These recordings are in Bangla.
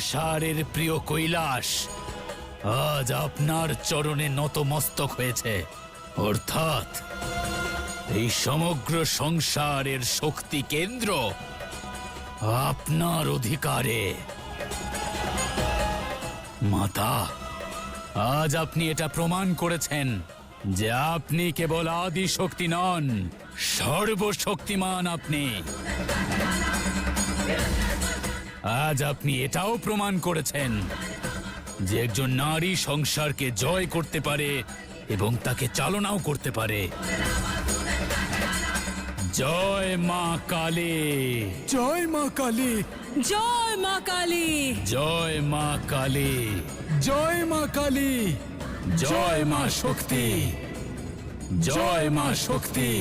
সংসারের প্রিয় কৈলাস আজ আপনার চরণে নতমস্তক হয়েছে। অর্থাৎ এই সমগ্র সংসারের শক্তি কেন্দ্র আপনার অধিকারে। মাতা, আজ আপনি এটা প্রমাণ করেছেন যে আপনি কেবল আদি শক্তি নন, সর্বশক্তিমান আপনি। আজ আপনি এটাও প্রমাণ করেছেন যে একজন নারী সংসারকে জয় করতে পারে এবং তাকে চালনাও করতে পারে। জয় মা কালী, জয় মা কালী, জয় মা কালী, জয় মা কালী, জয় মা কালী, জয় মা শক্তি, জয় মা শক্তি,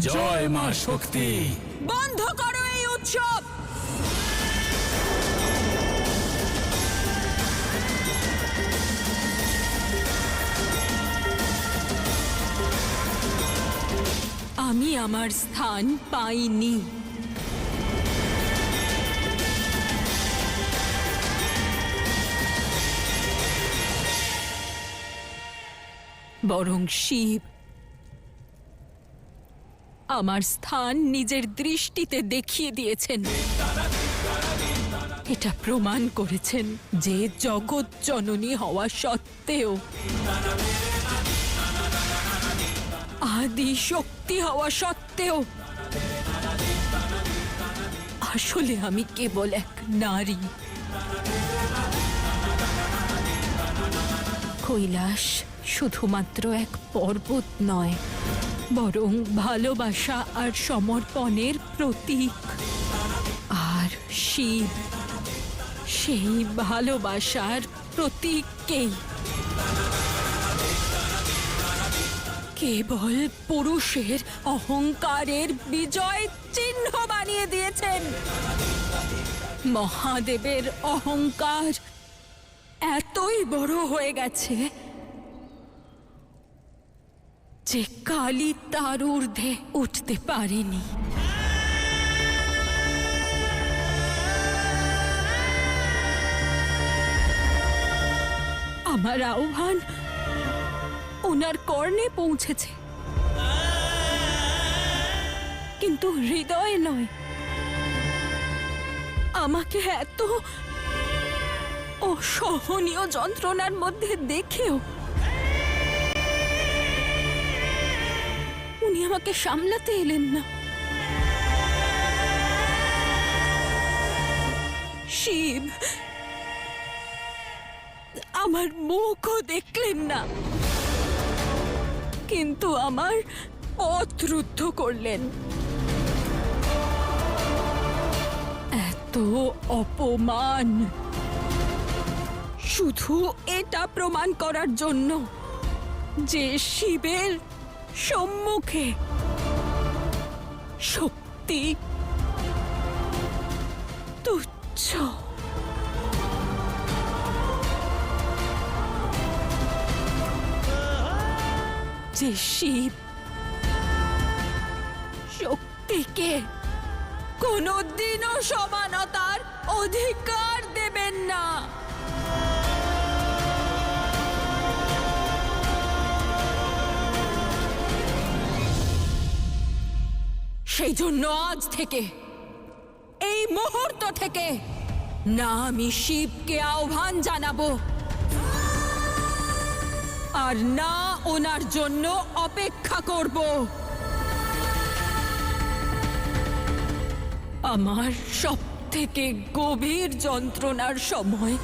জয় মা শক্তি। বন্ধ করো এই উৎসব। আমি আমার স্থান পাইনি। বরং শিব আমার স্থান নিজের দৃষ্টিতে দেখিয়ে দিয়েছেন। এটা প্রমাণ করেছেন যে জগৎ জননী হওয়া সত্ত্বেও, আদি শক্তি হওয়া সত্ত্বেও আসলে আমি কেবল এক নারী। কৈলাস শুধুমাত্র এক পর্বত নয়, বরং ভালোবাসা আর সমর্পণের প্রতীক। আর শিব সেই ভালোবাসার প্রতীককেই কেবল পুরুষের অহংকারের বিজয় চিহ্ন বানিয়ে দিয়েছেন। মহাদেবের অহংকার এতই বড় হয়ে গেছে যে কালী তার ঊর্ধ্বে উঠতে পারেনি। আমার আহ্বান ওনার কর্ণে পৌঁছেছে, কিন্তু হৃদয়ে নয়। আমাকে এত অসহনীয় যন্ত্রণার মধ্যে দেখেও উনি আমাকে সামলাতে এলেন না। শিব আমার মুখও দেখলেন না, কিন্তু আমার পথ রুদ্ধ করলেন। এত অপমান শুধু এটা প্রমাণ করার জন্য যে শিবের সম্মুখে শক্তি তুচ্ছ। যে শিব শক্তিকে কোনোদিনও সমানতার অধিকার দেবেন না। সেই জন্য আজ থেকে, এই মুহূর্ত থেকে না আমি শিবকে আহ্বান জানাবো, আর না ওনার জন্য অপেক্ষা করব। আমার সবথেকে গভীর যন্ত্রণার সময়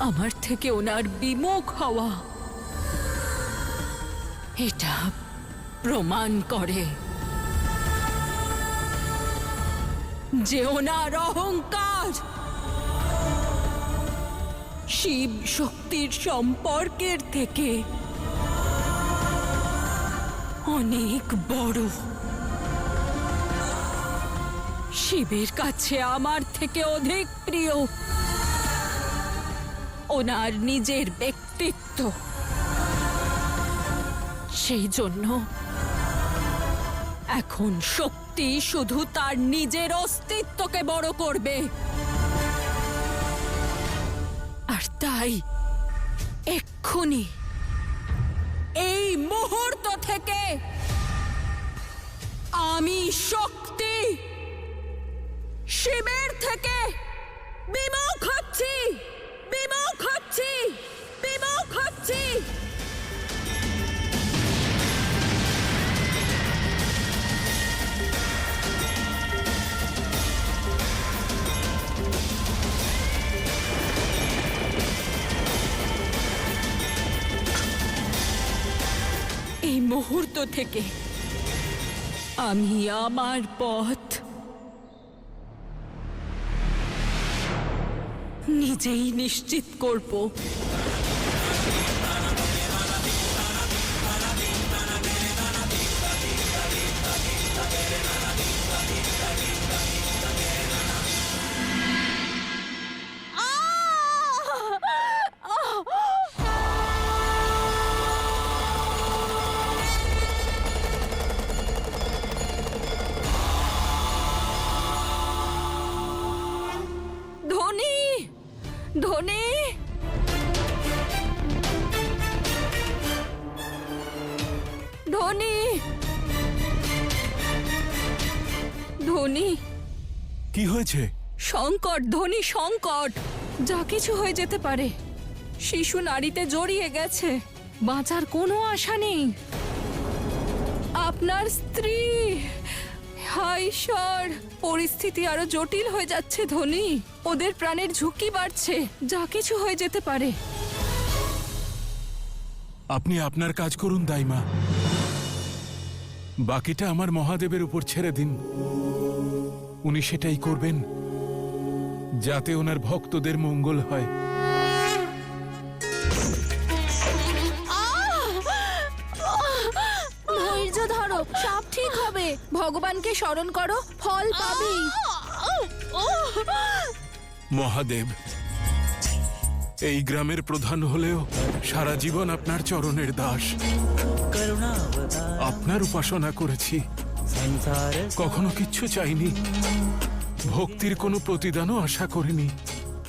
আমার থেকে ওনার বিমুখ হওয়া এটা প্রমাণ করে যে ওনার অহংকার শিব শক্তির সম্পর্কের থেকে অনেক বড়। শিবের কাছে আমার থেকে অধিক প্রিয় ওনার নিজের ব্যক্তিত্ব। সেই জন্য এখন শক্তি শুধু তার নিজের অস্তিত্বকে বড় করবে। আর তাই এক্ষুনি এই মুহূর্ত থেকে আমি শক্তি শিবের থেকে বিমুখ হচ্ছি, বিমুখ হচ্ছি, বিমুখ হচ্ছি। এই মুহূর্ত থেকে আমি আমার পথ নিজেই নিশ্চিত করব। ধনী, ধনী, ধনী, ধনী। কি হয়েছে? সংকট, ধনী, সংকট। যা কিছু হয়ে যেতে পারে। শিশু নারীতে জড়িয়ে গেছে, বাঁচার কোনো আশা নেই। আপনার স্ত্রী, হায় ঈশ্বর, পরিস্থিতি আরো জটিল হয়ে যাচ্ছে ধনী। ওদের প্রাণের ঝুঁকি বাড়ছে, যা কিছু হয়ে যেতে পারে। আপনি আপনার কাজ করুন দাইমা, বাকিটা আমার মহাদেবের উপর ছেড়ে দিন। উনি সেটাই করবেন যাতে ওনার ভক্তদের মঙ্গল হয়। ধৈর্য ধরো, সব ঠিক হবে। ভগবানকে স্মরণ করো, ফল পাবেই। মহাদেব, এই গ্রামের প্রধান হলেও সারা জীবন আপনার চরণের দাস। আপনার উপাসনা করেছি, কখনো কিচ্ছু চাইনি, ভক্তির কোনো প্রতিদানও আশা করিনি।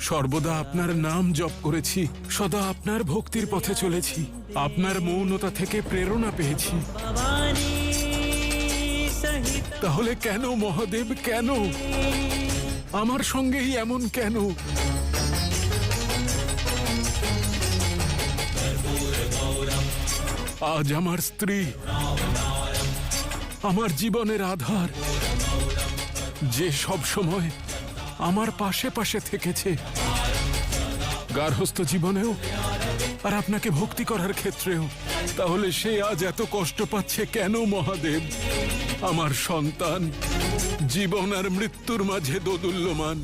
সর্বদা আপনার নাম জপ করেছি, সদা আপনার ভক্তির পথে চলেছি। আপনার মৌনতা থেকে প্রেরণা পেয়েছি। তাহলে কেন মহাদেব, কেন আমার সঙ্গেই এমন কেন? আজ আমার স্ত্রী, আমার জীবনের আধার, যে সব সময় আমার পাশে পাশে থেকেছে, গার্হস্থ্য জীবনেও আর আপনাকে ভক্তি করার ক্ষেত্রেও, তাহলে সে আজ এত কষ্ট পাচ্ছে কেন মহাদেব? আমার সন্তান জীবন আর মৃত্যুর মাঝে দোদুল্যমান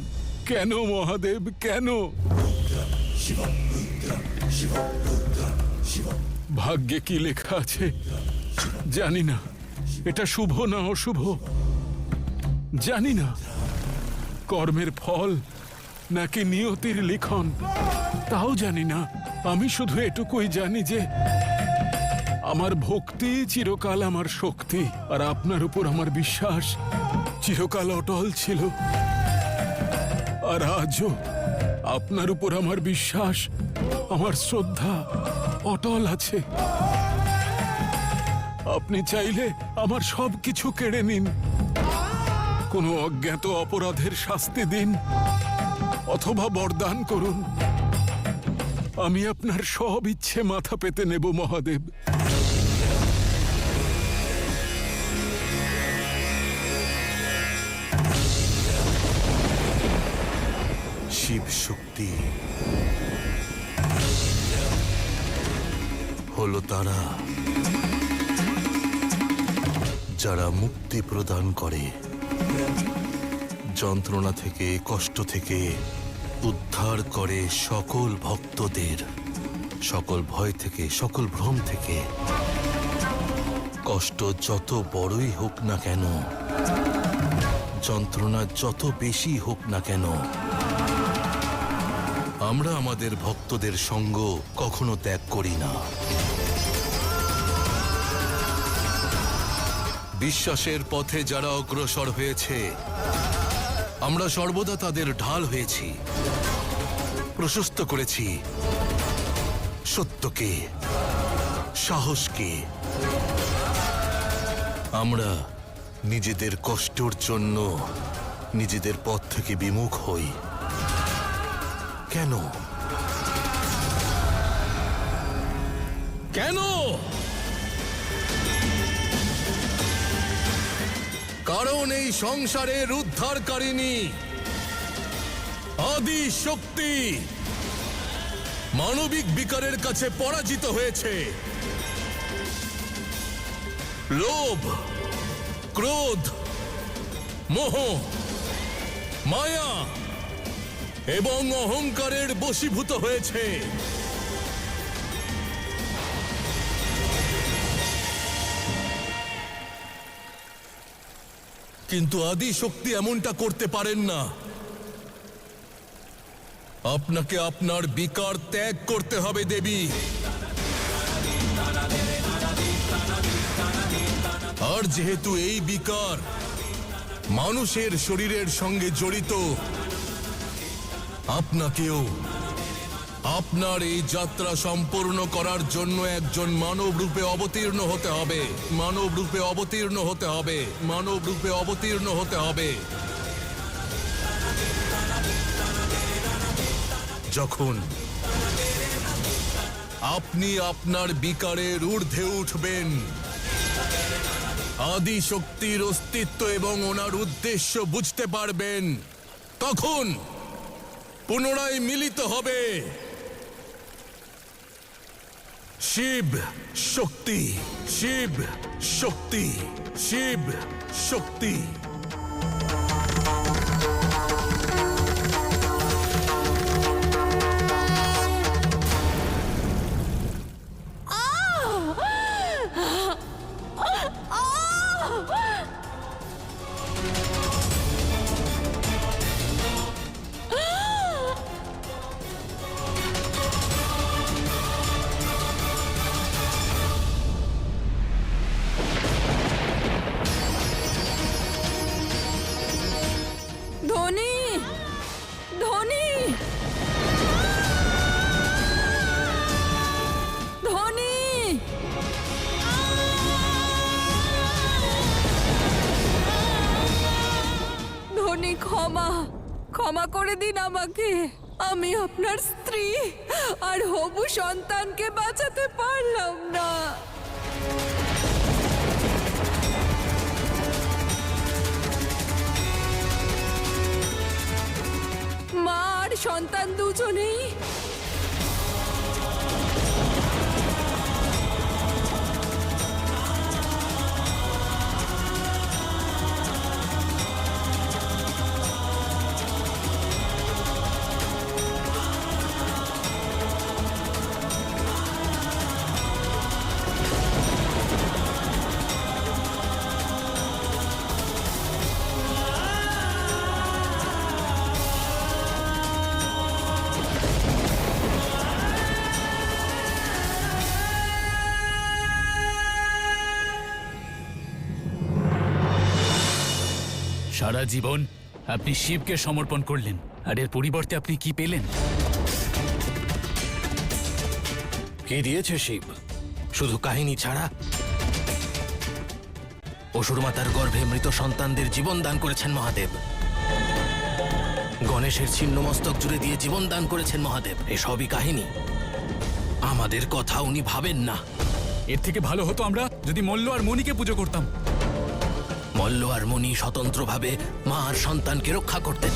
কেন মহাদেব, কেন? ভাগ্যে কি লেখা আছে জানি না, এটা শুভ না অশুভ জানি না, কর্মের ফল নাকি নিয়তির লিখন তাও জানি না। আমি শুধু এটুকুই জানি যে আমার ভক্তি চিরকাল আমার শক্তি, আর আপনার উপর আমার বিশ্বাস চিরকাল অটল ছিল। আর আজও আপনার উপর আমার বিশ্বাস, আমার শ্রদ্ধা অটল আছে। আপনি চাইলে আমার সব কিছু কেড়ে নিন, কোনো অজ্ঞাত অপরাধের শাস্তি দিন, অথবা বরদান করুন। আমি আপনার সব ইচ্ছে মাথা পেতে নেব মহাদেব। শিব শক্তি হলো তারা যারা মুক্তি প্রদান করে, যন্ত্রণা থেকে, কষ্ট থেকে উদ্ধার করে সকল ভক্তদের, সকল ভয় থেকে, সকল ভ্রম থেকে। কষ্ট যত বড়ই হোক না কেন, যন্ত্রণা যত বেশি হোক না কেন, আমরা আমাদের ভক্তদের সঙ্গ কখনো ত্যাগ করি না। বিশ্বাসের পথে যারা অগ্রসর হয়েছে, আমরা সর্বদা তাদের ঢাল হয়েছি, প্রশস্ত করেছি সত্যকে, সাহসকে। আমরা নিজেদের কষ্টের জন্য নিজেদের পথ থেকে বিমুখ হই কেন? কেন? কারণ এই সংসারের উদ্ধারকারিণী আদি শক্তি মানবিক বিকারের কাছে পরাজিত হয়েছে। লোভ, ক্রোধ, মোহ, মায়া এবং অহংকারের বশীভূত হয়েছে। কিন্তু আদি শক্তি এমনটা করতে পারেন না। আপনাকে আপনার বিকার ত্যাগ করতে হবে দেবী। আর যেহেতু এই বিকার মানুষের শরীরের সঙ্গে জড়িত, আপনাকেও আপনার এই যাত্রা সম্পূর্ণ করার জন্য একজন মানব রূপে অবতীর্ণ হতে হবে, মানব রূপে অবতীর্ণ হতে হবে, মানব রূপে অবতীর্ণ হতে হবে। যখন আপনি আপনার বিকারের ঊর্ধ্বে উঠবেন, আদি শক্তির অস্তিত্ব এবং ওনার উদ্দেশ্য বুঝতে পারবেন, তখন পুনরায় মিলিত হবে শিব শক্তি, শিব শক্তি, শিব শক্তি। ধনী, ধনী, ধনী, ধনী, ক্ষমা ক্ষমা করে দিন আমাকে। আমি আপনার স্ত্রী আর হবু সন্তানকে বাঁচাতে পারলাম না। মা আর সন্তান দুজনেই সারা জীবন আপনি শিবকে সমর্পণ করলেন, আর এর পরিবর্তে আপনি কি পেলেন? কি দিয়েছে শিব? শুধু কাহিনী ছাড়া? অসুর মাতার গর্ভে মৃত সন্তানদের জীবন দান করেছেন মহাদেব। গণেশের ছিন্ন মস্তক জুড়ে দিয়ে জীবন দান করেছেন মহাদেব। এসবই কাহিনী, আমাদের কথা উনি ভাবেন না। এর থেকে ভালো হতো আমরা যদি মল্ল আর মণিকে পুজো করতাম। মল্ল আর মণি স্বতন্ত্রভাবে মা আর সন্তানকে রক্ষা করতেন।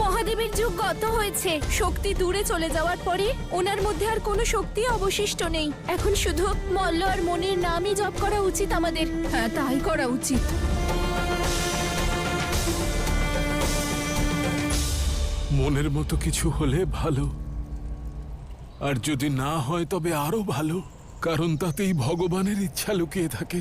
মহাদেবের যুগ গত হয়েছে। শক্তি দূরে চলে যাওয়ার পরে ওনার মধ্যে আর কোনো শক্তি অবশিষ্ট নেই। এখন শুধু মল্ল আর মনির নামই জপ করা উচিত আমাদের। হ্যাঁ, তাই করা উচিত। মনের মতো কিছু হলে ভালো, আর যদি না হয় তবে আরো ভালো, কারণ তাতেই ভগবানের ইচ্ছা লুকিয়ে থাকে।